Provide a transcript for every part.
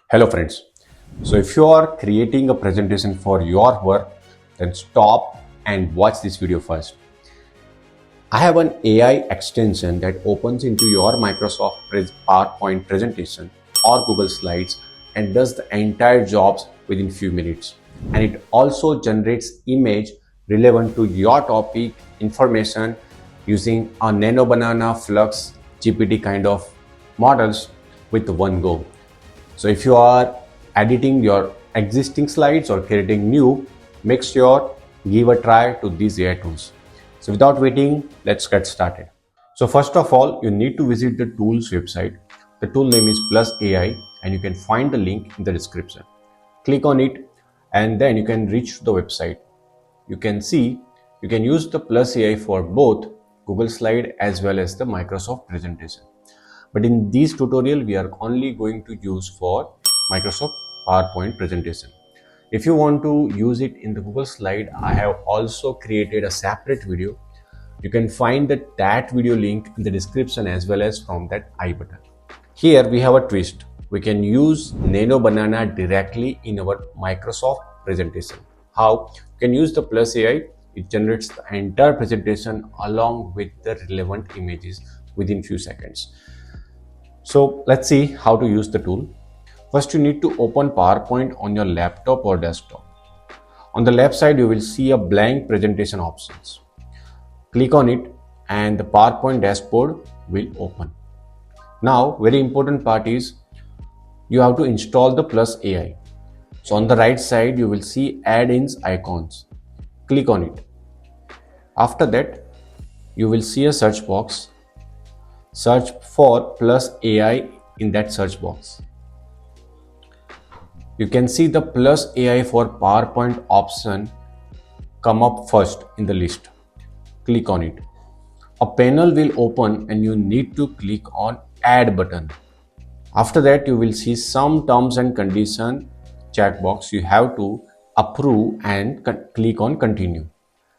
Hello friends. So if you are creating a presentation for your work, then stop and watch this video first. I have an AI extension that opens into your Microsoft PowerPoint presentation or Google Slides and does the entire jobs within few minutes. And it also generates image relevant to your topic information using a Nano Banana Flux GPT kind of models with one go. So if you are editing your existing slides or creating new, make sure give a try to these AI tools. So without waiting, let's get started. So first of all, you need to visit the tools website. The tool name is Plus AI and you can find the link in the description. Click on it and then you can reach the website. You can see you can use the Plus AI for both Google Slide as well as the Microsoft presentation. But in this tutorial, we are only going to use for Microsoft PowerPoint presentation. If you want to use it in the Google Slide, I have also created a separate video. You can find that video link in the description as well as from that I button. Here we have a twist. We can use Nano Banana directly in our Microsoft presentation. How? You can use the Plus AI. It generates the entire presentation along with the relevant images within few seconds. So let's see how to use the tool. First, you need to open PowerPoint on your laptop or desktop. On the left side, you will see a blank presentation options. Click on it and the PowerPoint dashboard will open. Now, very important part is you have to install the Plus AI. So on the right side, you will see add-ins icons. Click on it. After that, you will see a search box. Search for Plus AI in that search box. You can see the Plus AI for PowerPoint option come up first in the list. Click on it. A panel will open and you need to click on Add button. After that, you will see some terms and condition checkbox. You have to approve and click on Continue.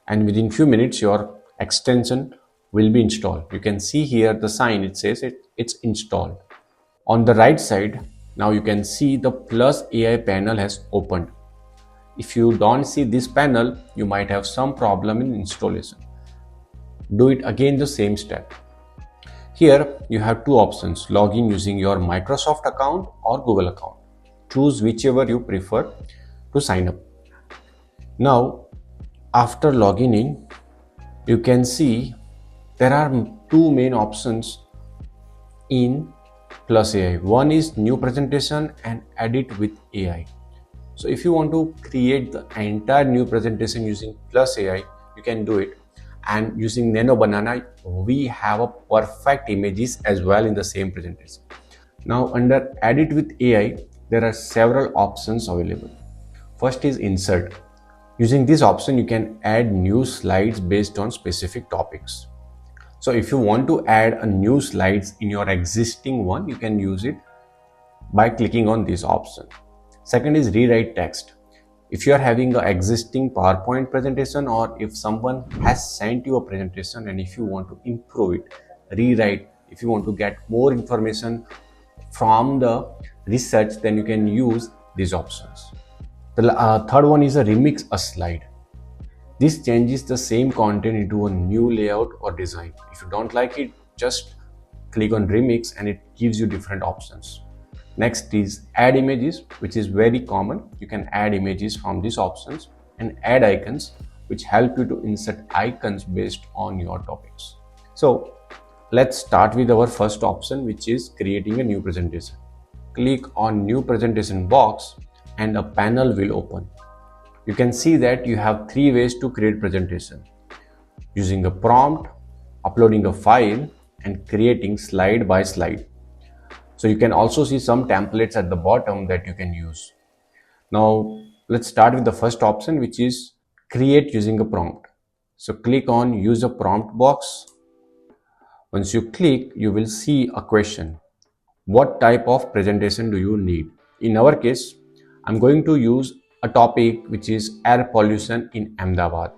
And within few minutes, your extension will be installed. You can see here the sign, it says it's installed. On the right side, now you can see the Plus AI panel has opened. If you don't see this panel, you might have some problem in installation. Do it again the same step. Here you have two options, login using your Microsoft account or Google account. Choose whichever you prefer to sign up. Now, after logging in, you can see there are two main options in Plus AI. One is new presentation and edit with AI. So if you want to create the entire new presentation using Plus AI, you can do it. And using Nano Banana, we have a perfect images as well in the same presentation. Now under edit with AI, there are several options available. First is insert. Using this option, you can add new slides based on specific topics. So if you want to add a new slides in your existing one, you can use it by clicking on this option. Second is rewrite text. If you are having an existing PowerPoint presentation or if someone has sent you a presentation and if you want to improve it, rewrite, if you want to get more information from the research, then you can use these options. The third one is a remix a slide. This changes the same content into a new layout or design. If you don't like it, just click on remix and it gives you different options. Next is add images, which is very common. You can add images from these options, and add icons, which help you to insert icons based on your topics. So let's start with our first option, which is creating a new presentation. Click on new presentation box and a panel will open. You can see that you have three ways to create presentation: using a prompt, uploading a file, and creating slide by slide. So you can also see some templates at the bottom that you can use. Now let's start with the first option, which is create using a prompt. So click on use a prompt box. Once you click, you will see a question. What type of presentation do you need? In our case, I'm going to use a topic which is air pollution in Ahmedabad.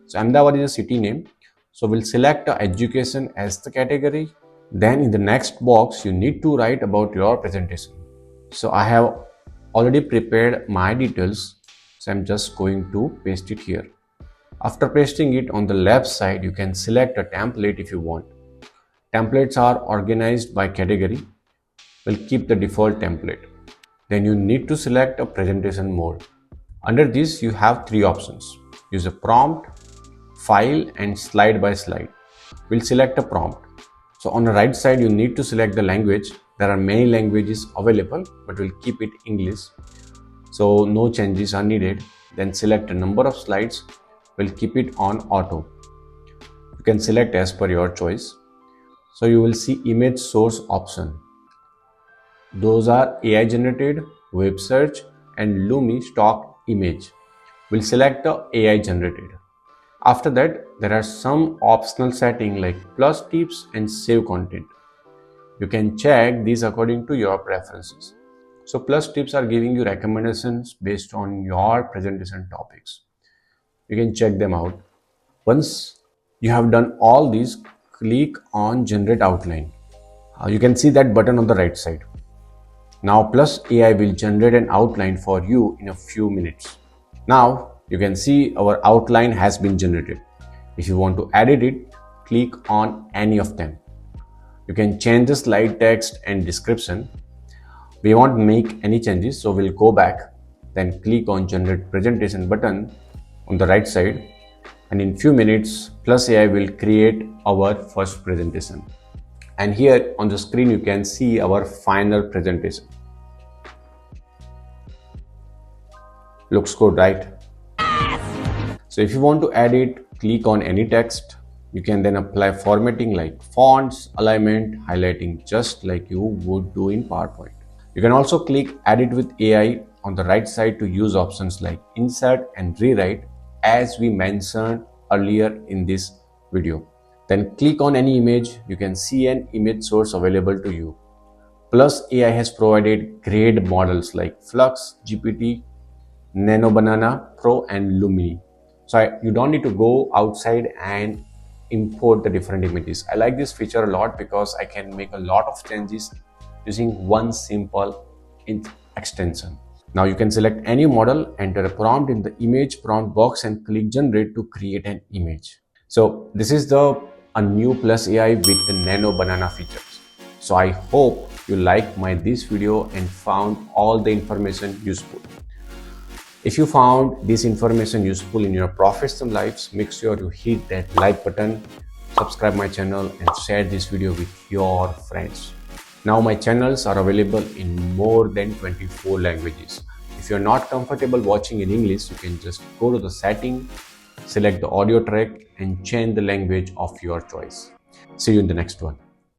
So Ahmedabad is a city name. So we'll select education as the category. Then in the next box, you need to write about your presentation. So I have already prepared my details, so I'm just going to paste it here. After pasting it on the left side, you can select a template if you want. Templates are organized by category. We'll keep the default template. Then you need to select a presentation mode. Under this, you have three options. Use a prompt, file, and slide by slide. We'll select a prompt. So on the right side, you need to select the language. There are many languages available, but we'll keep it English. So no changes are needed. Then select a number of slides. We'll keep it on auto. You can select as per your choice. So you will see image source option. Those are AI generated, web search, and Lumi stock image. We'll select the AI generated. After that, there are some optional settings like plus tips and save content. You can check these according to your preferences. So plus tips are giving you recommendations based on your presentation topics. You can check them out. Once you have done all these, click on generate outline. You can see that button on the right side. Now Plus AI will generate an outline for you in a few minutes. Now you can see our outline has been generated. If you want to edit it, click on any of them. You can change the slide text and description. We won't make any changes, so we'll go back, then click on generate presentation button on the right side, and in few minutes Plus AI will create our first presentation. And here on the screen you can see our final presentation. Looks good, right? So if you want to edit, click on any text. You can then apply formatting like fonts, alignment, highlighting, just like you would do in PowerPoint. You can also click edit with AI on the right side to use options like insert and rewrite, as we mentioned earlier in this video. Then click on any image. You can see an image source available to you. Plus AI has provided great models like Flux GPT, Nano Banana Pro, and Lumini. So you don't need to go outside and import the different images. I like this feature a lot because I can make a lot of changes using one simple extension. Now you can select any model, enter a prompt in the image prompt box, and click generate to create an image. So this is a new Plus AI with the Nano Banana features. So I hope you liked this video and found all the information useful. If you found this information useful in your professional lives, make sure you hit that like button, subscribe my channel, and share this video with your friends. Now my channels are available in more than 24 languages. If you're not comfortable watching in English, you can just go to the setting, select the audio track, and change the language of your choice. See you in the next one.